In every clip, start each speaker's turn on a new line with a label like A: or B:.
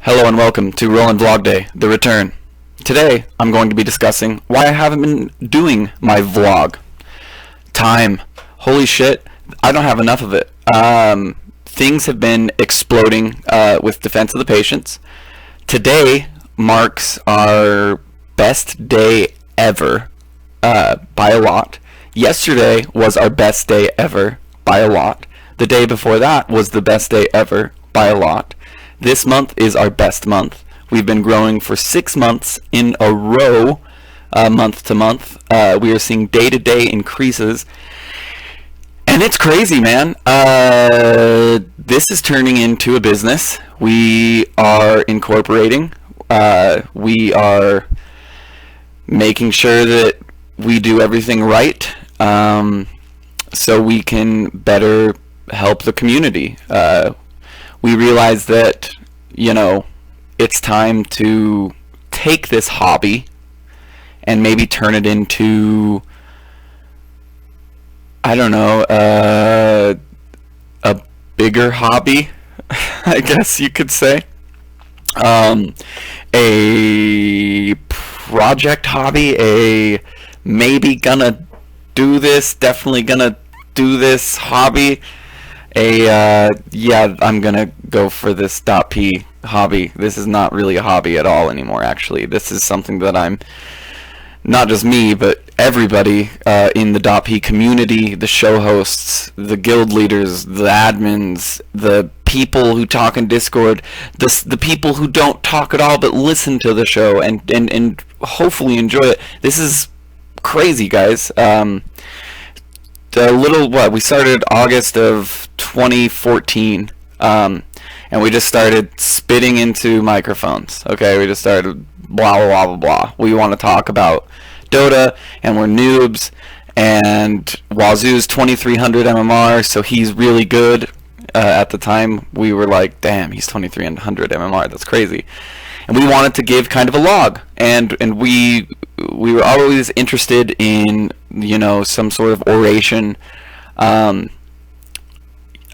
A: Hello and welcome to Roland Vlog Day, the return. Today, I'm going to be discussing why I haven't been doing my vlog. Time. Holy shit, I don't have enough of it. Things have been exploding with Defense of the Patients. Today marks our best day ever by a lot. Yesterday was our best day ever by a lot. The day before that was the best day ever by a lot. This month is our best month. We've been growing for 6 months in a row, month to month. We are seeing day-to-day increases. And it's crazy, man. This is turning into a business. We are incorporating. We are making sure that we do everything right so we can better help the community. We realize that, it's time to take this hobby and maybe turn it into, a bigger hobby, I guess you could say. A project hobby, a maybe gonna do this, definitely gonna do this hobby. I'm gonna go for this .p hobby. This is not really a hobby at all anymore, actually. This is something that I'm, not just me, but everybody in the .p community, the show hosts, the guild leaders, the admins, the people who talk in Discord, the people who don't talk at all but listen to the show and hopefully enjoy it. This is crazy, guys. We started August of 2014, and we just started spitting into microphones. Okay, we just started blah blah blah blah blah. We want to talk about Dota, and we're noobs, and Wazoo's 2300 MMR, so he's really good. At the time, we were like, damn, he's 2300 MMR, that's crazy. And we wanted to give kind of a log, and we were always interested in, some sort of oration.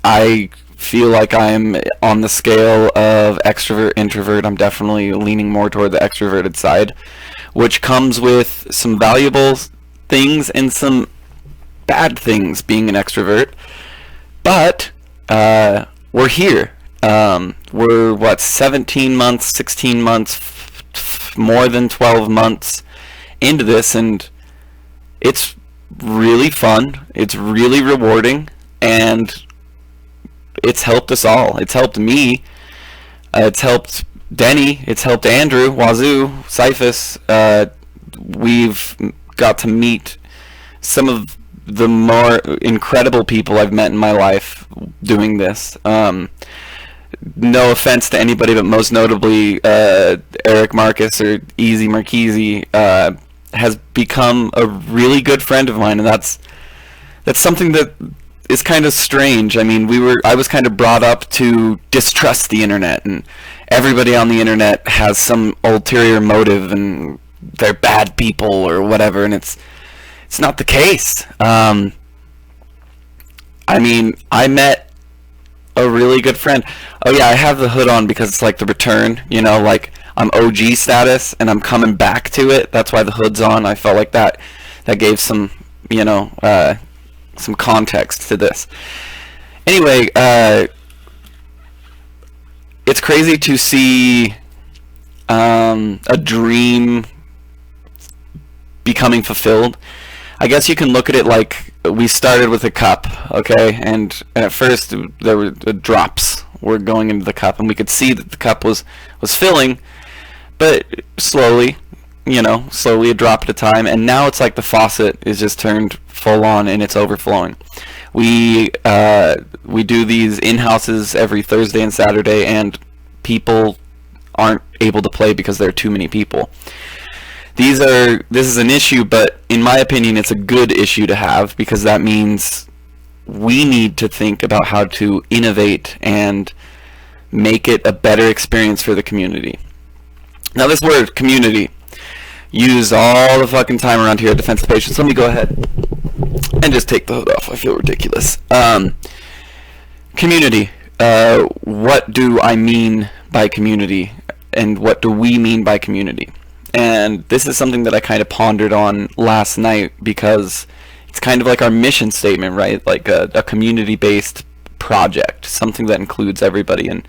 A: I feel like I'm on the scale of extrovert, introvert. I'm definitely leaning more toward the extroverted side, which comes with some valuable things and some bad things being an extrovert. But we're here. We're 17 months, 16 months, more than 12 months into this, and it's really fun. It's really rewarding, and it's helped us all. It's helped me. It's helped Denny. It's helped Andrew, Wazoo, Cyphus. We've got to meet some of the more incredible people I've met in my life doing this. No offense to anybody, but most notably Eric Marcus, or Easy Marchese, has become a really good friend of mine, and that's something that is kind of strange. I mean, I was kind of brought up to distrust the internet, and everybody on the internet has some ulterior motive, and they're bad people or whatever, and it's not the case. I met a really good friend. Oh yeah, I have the hood on because it's like the return, like I'm OG status and I'm coming back to it. That's why the hood's on. I felt like that gave some, some context to this. Anyway, it's crazy to see a dream becoming fulfilled. I guess you can look at it like we started with a cup, okay? And at first there were drops were going into the cup, and we could see that the cup was filling, but slowly a drop at a time, and now it's like the faucet is just turned full on and it's overflowing. We do these in-houses every Thursday and Saturday, and people aren't able to play because there are too many people. This is an issue, but in my opinion, it's a good issue to have, because that means we need to think about how to innovate and make it a better experience for the community. Now, this word, community, used all the fucking time around here at Defense of the Patients. Let me go ahead and just take the hood off. I feel ridiculous. Community. what do I mean by community, and what do we mean by community? And this is something that I kind of pondered on last night, because it's kind of like our mission statement, right? Like a community-based project, something that includes everybody. And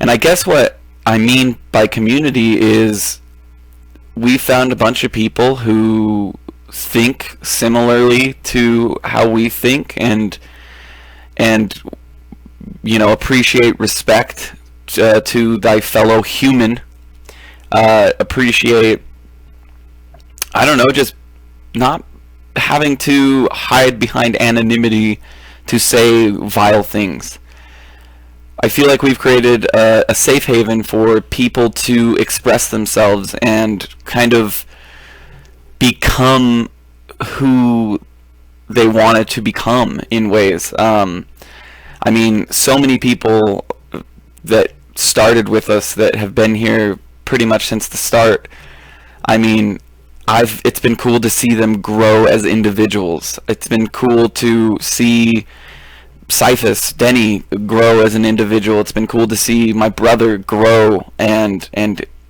A: I guess what I mean by community is we found a bunch of people who think similarly to how we think, and appreciate respect to thy fellow human. Appreciate, I don't know, just not having to hide behind anonymity to say vile things. I feel like we've created a safe haven for people to express themselves and kind of become who they wanted to become in ways. I mean, so many people that started with us that have been here pretty much since the start. I mean, it's been cool to see them grow as individuals. It's been cool to see Cyphus, Denny, grow as an individual. It's been cool to see my brother grow and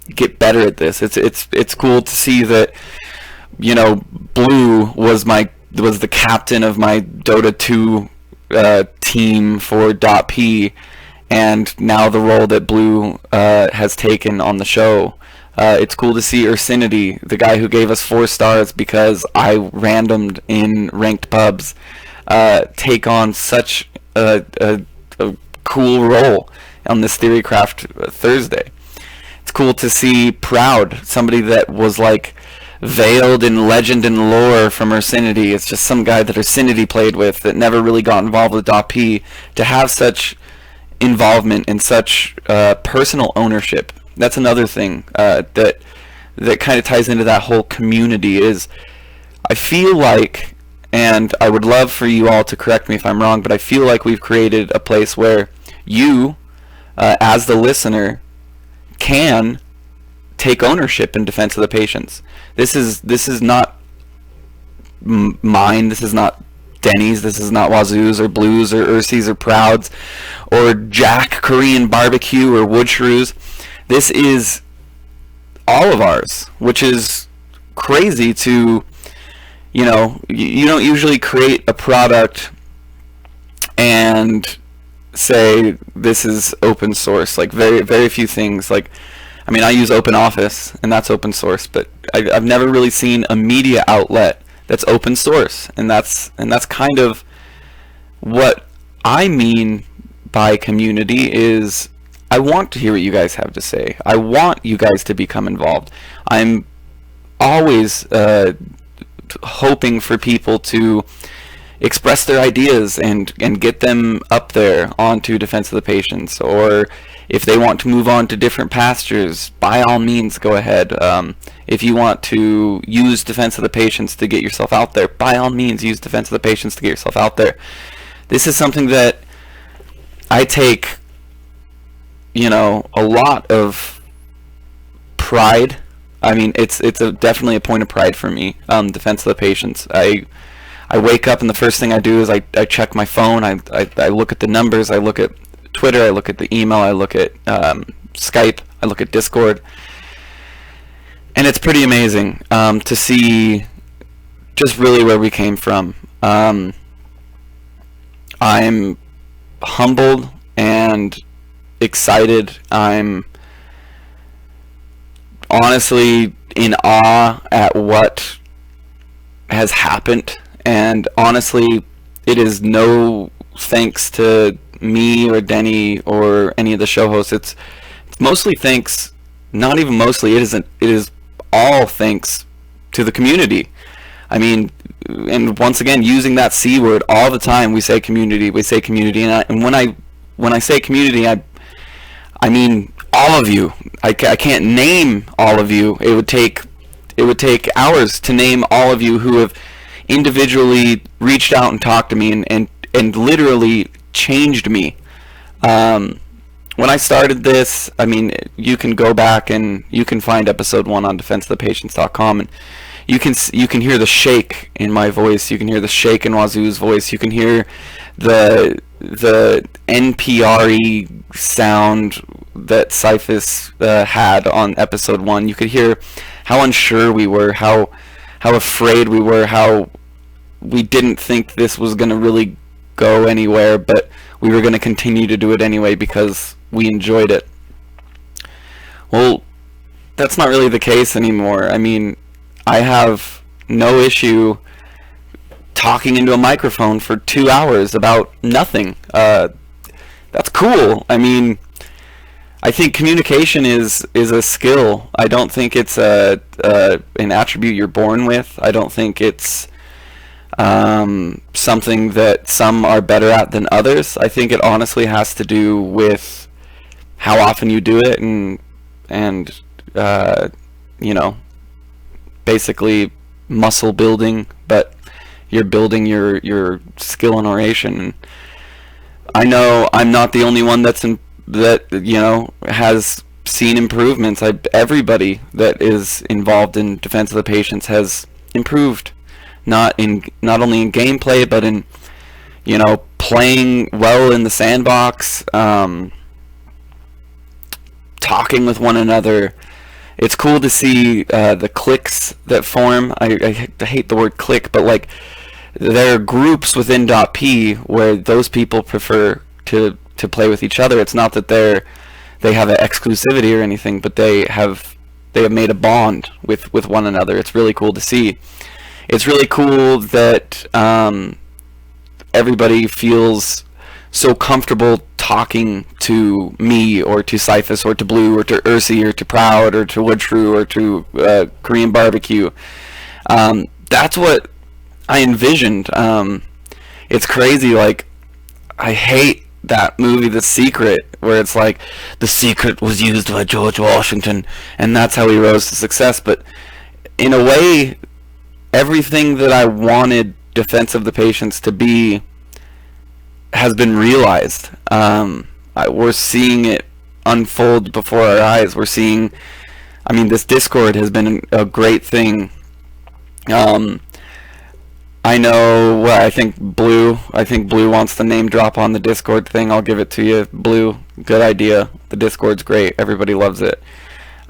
A: get better at this. It's cool to see that, Blue was the captain of my Dota 2 team for .p, and now the role that Blue has taken on the show. It's cool to see Ursinity, the guy who gave us 4 stars because I randomed in ranked pubs, take on such a cool role on this Theorycraft Thursday. It's cool to see Proud, somebody that was like veiled in legend and lore from Ursinity. It's just some guy that Ursinity played with that never really got involved with .p, to have such involvement and such personal ownership. That's another thing that kind of ties into that whole community. Is I feel like, and I would love for you all to correct me if I'm wrong, but I feel like we've created a place where you, as the listener, can take ownership in defense of the patients. This is not mine. This is not Denny's. This is not Wazoo's or Blues or Ursi's or Proud's or Jack Korean Barbecue or Wood Shrews. This is all of ours, which is crazy to, you don't usually create a product and say this is open source. Like very, very few things. Like, I mean, I use OpenOffice and that's open source, but I've never really seen a media outlet that's open source, and that's kind of what I mean by community. Is I want to hear what you guys have to say. I want you guys to become involved. I'm always hoping for people to express their ideas and get them up there onto Defense of the Patients, or if they want to move on to different pastures, by all means go ahead. If you want to use Defense of the Patients to get yourself out there, by all means use Defense of the Patients to get yourself out there. This is something that I take, a lot of pride. I mean, it's definitely a point of pride for me. Defense of the Patients. I wake up and the first thing I do is I check my phone. I look at the numbers. I look at Twitter. I look at the email. I look at Skype. I look at Discord. And it's pretty amazing to see just really where we came from. I'm humbled and excited. I'm honestly in awe at what has happened. And honestly, it is no thanks to me or Denny or any of the show hosts. It's mostly thanks, not even mostly, it is all thanks to the community. I mean, and once again, using that C word all the time, we say community, and when I say community, I mean all of you. I can't name all of you. It would take hours to name all of you who have individually reached out and talked to me and literally changed me. When I started this, I mean, you can go back and you can find episode 1 on defenseofthepatients.com, and you can hear the shake in my voice. You can hear the shake in Wazoo's voice. You can hear the the NPR-y sound that Cyphus had on episode 1. You could hear how unsure we were, how afraid we were, how we didn't think this was going to really go anywhere, but we were going to continue to do it anyway because we enjoyed it. Well, that's not really the case anymore. I mean, I have no issue talking into a microphone for 2 hours about nothing. That's cool. I mean, I think communication is a skill. I don't think it's an attribute you're born with. I don't think it's something that some are better at than others. I think it honestly has to do with how often you do it and you know, basically muscle building, but you're building your skill in oration. And I know I'm not the only one that you know has seen improvements. Everybody that is involved in defense of the patients has improved, not only in gameplay, but in, you know, playing well in the sandbox, talking with one another. It's cool to see the cliques that form. I hate the word clique, but like there are groups within .p where those people prefer to play with each other. It's not that they have an exclusivity or anything, but they have made a bond with one another. It's really cool to see. It's really cool that everybody feels so comfortable talking to me or to Cyphus or to Blue or to Ursi or to Proud or to Woodshrew or to Korean Barbecue. That's what I envisioned. It's crazy. Like, I hate that movie The Secret, where it's like the secret was used by George Washington and that's how he rose to success. But in a way, everything that I wanted Defense of the Patients to be has been realized. We're seeing it unfold before our eyes. We're seeing, I mean, this Discord has been a great thing. I know, well, I think Blue wants the name drop on the Discord thing. I'll give it to you, Blue. Good idea. The Discord's great. Everybody loves it.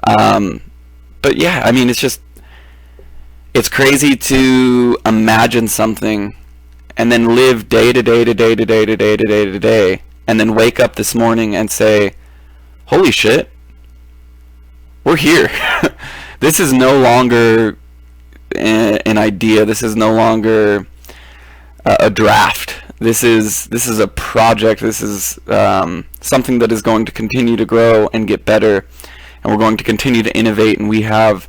A: But yeah, I mean, it's crazy to imagine something and then live day to day to day to day to day to day to day, and then wake up this morning and say, holy shit, we're here. This is no longer an idea. This is no longer a draft. This is a project. This is something that is going to continue to grow and get better, and we're going to continue to innovate. And we have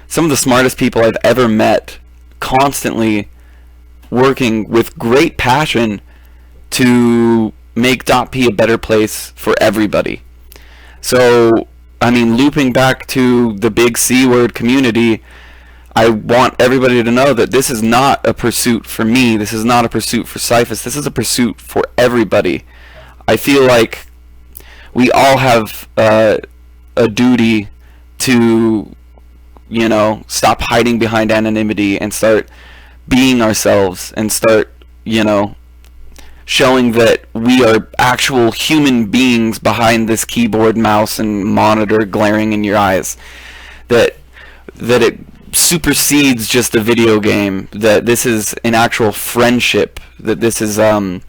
A: some of the smartest people I've ever met constantly working with great passion to make .p a better place for everybody. So, I mean, looping back to the big C word community, I want everybody to know that this is not a pursuit for me. This is not a pursuit for Cyphus. This is a pursuit for everybody. I feel like we all have a duty to, you know, stop hiding behind anonymity and start being ourselves and start, you know, showing that we are actual human beings behind this keyboard, mouse, and monitor glaring in your eyes. That it supersedes just a video game, that this is an actual friendship, that this is a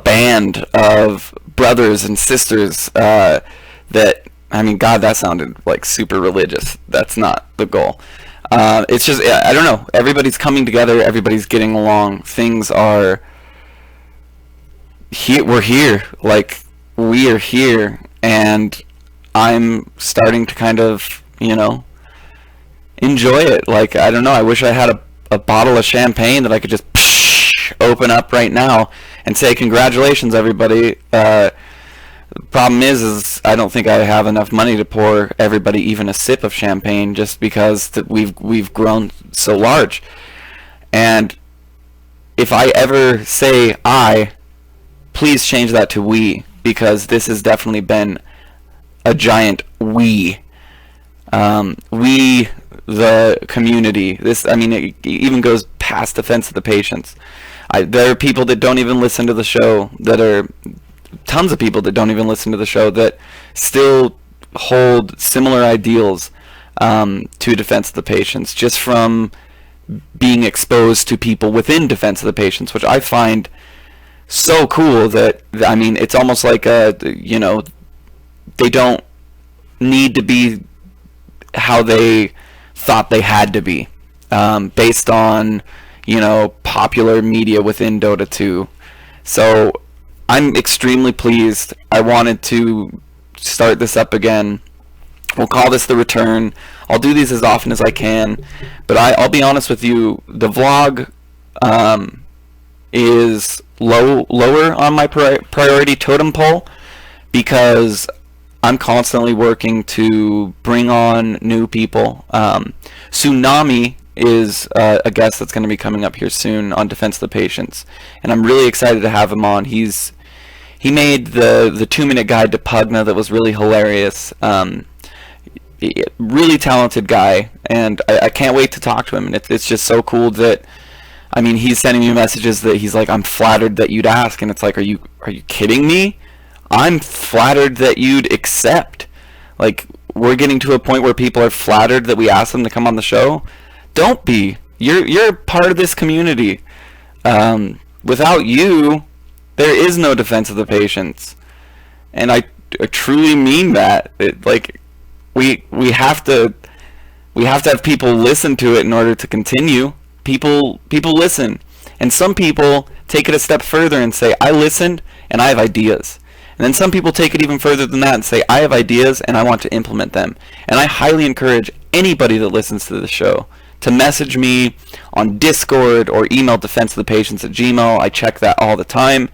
A: band of brothers and sisters, that, I mean, God, that sounded like super religious. That's not the goal. It's just, I don't know, everybody's coming together, everybody's getting along, things are here, we're here, like, we are here, and I'm starting to kind of, you know, enjoy it. Like, I don't know, I wish I had a bottle of champagne that I could just open up right now and say, congratulations, everybody. The problem is I don't think I have enough money to pour everybody even a sip of champagne, just because we've grown so large. And if I ever say please change that to we, because this has definitely been a giant we. We, the community. This, I mean, it even goes past Defense of the Patients. There are people that don't even listen to the show, that are tons of people that don't even listen to the show that still hold similar ideals to Defense of the Patients, just from being exposed to people within Defense of the Patients, which I find so cool. That, I mean, it's almost like they don't need to be how they thought they had to be, based on popular media within Dota 2. So I'm extremely pleased. I wanted to start this up again. We'll call this the return. I'll do these as often as I can, but I'll be honest with you, the vlog is lower on my priority totem pole, because I'm constantly working to bring on new people. Tsunami is a guest that's going to be coming up here soon on Defense of the Patients, and I'm really excited to have him on. He made the 2-minute guide to Pugna that was really hilarious. Really talented guy, and I can't wait to talk to him. And it's just so cool that, I mean, he's sending me messages that he's like, I'm flattered that you'd ask, and it's like, are you kidding me? I'm flattered that you'd accept. Like, we're getting to a point where people are flattered that we ask them to come on the show. Don't be. You're part of this community. Without you, there is no Defense of the Patients, and I truly mean that. We have to have people listen to it in order to continue. People listen, and some people take it a step further and say, I listened and I have ideas. And then some people take it even further than that and say, I have ideas and I want to implement them. And I highly encourage anybody that listens to the show to message me on Discord or email defenseofthepatients@gmail.com. I check that all the time,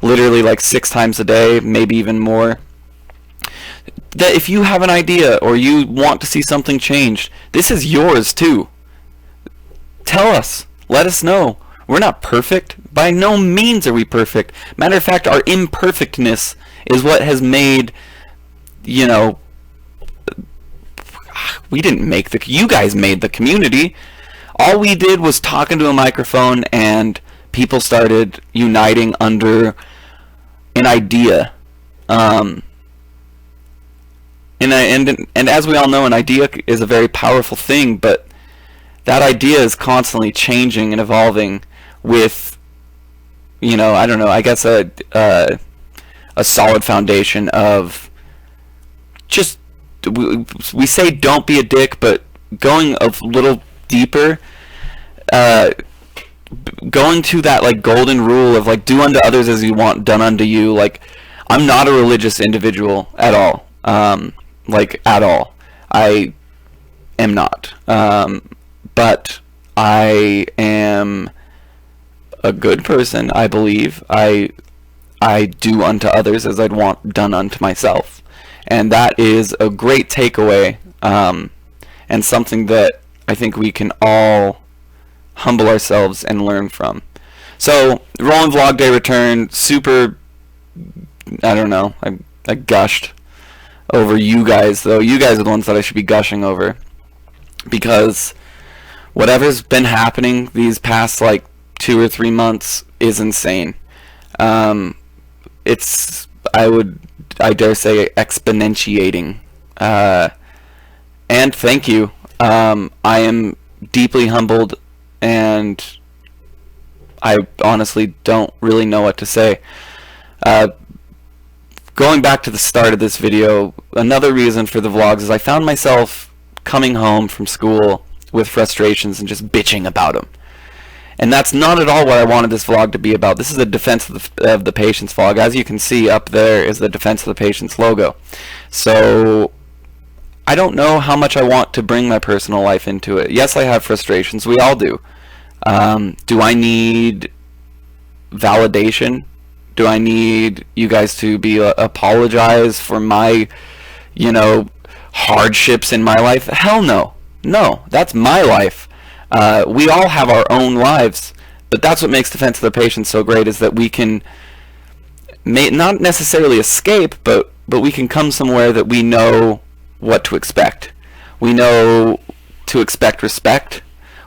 A: literally like 6 times a day, maybe even more. That if you have an idea or you want to see something changed, this is yours too. Tell us. Let us know. We're not perfect. By no means are we perfect. Matter of fact, our imperfectness is what has made, we didn't make you guys made the community. All we did was talk into a microphone, and people started uniting under an idea. And as we all know, an idea is a very powerful thing, but that idea is constantly changing and evolving with, I don't know, I guess a solid foundation of just, we say don't be a dick, but going a little deeper, going to that like golden rule of like do unto others as you want done unto you. Like, I'm not a religious individual at all. At all. I am not. But I am a good person, I believe. I do unto others as I'd want done unto myself. And that is a great takeaway, and something that I think we can all humble ourselves and learn from. So, Roland Vlog Day return, super, I don't know, I gushed over you guys, though. You guys are the ones that I should be gushing over, because whatever's been happening these past, 2 or 3 months is insane. It's, I dare say, exponentiating. And thank you. I am deeply humbled, and I honestly don't really know what to say. Going back to the start of this video, another reason for the vlogs is I found myself coming home from school with frustrations and just bitching about them. And that's not at all what I wanted this vlog to be about. This is a Defense of the Patients vlog. As you can see, up there is the Defense of the Patients logo. So I don't know how much I want to bring my personal life into it. Yes, I have frustrations. We all do. Do I need validation? Do I need you guys to be apologize for my, hardships in my life? Hell no. No, that's my life. We all have our own lives, but that's what makes Defense of the Patients so great, is that we can not necessarily escape, but we can come somewhere that we know what to expect. We know to expect respect.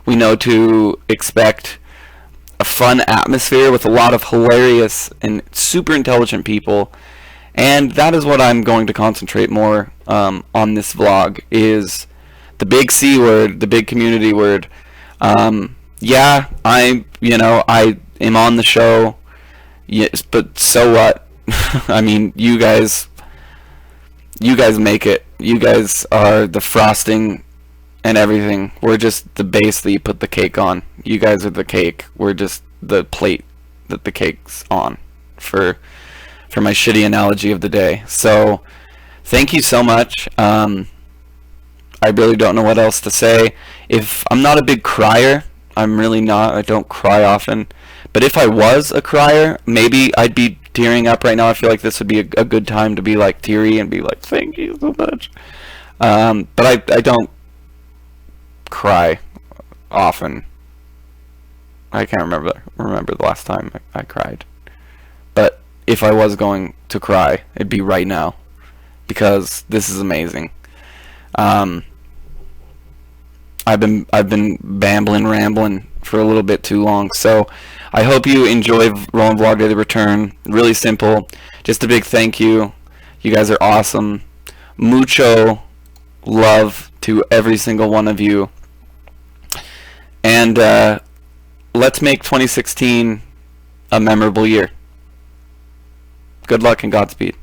A: We know to expect a fun atmosphere with a lot of hilarious and super intelligent people. And that is what I'm going to concentrate more on this vlog, is the big C word, the big community word. Yeah, I am on the show, yes, but so what? I mean, you guys make it. You guys are the frosting and everything. We're just the base that you put the cake on. You guys are the cake. We're just the plate that the cake's on, for my shitty analogy of the day. So thank you so much. I really don't know what else to say. If I'm not a big crier, I'm really not. I don't cry often. But if I was a crier, maybe I'd be tearing up right now. I feel like this would be a good time to be like teary and be like, thank you so much. But I don't cry often. I can't remember the last time I cried. But if I was going to cry, it'd be right now, because this is amazing. I've been rambling for a little bit too long, so I hope you enjoy Roland Vlog Day: The Return. Really simple, just a big thank you. You guys are awesome. Mucho love to every single one of you, and let's make 2016 a memorable year. Good luck and Godspeed.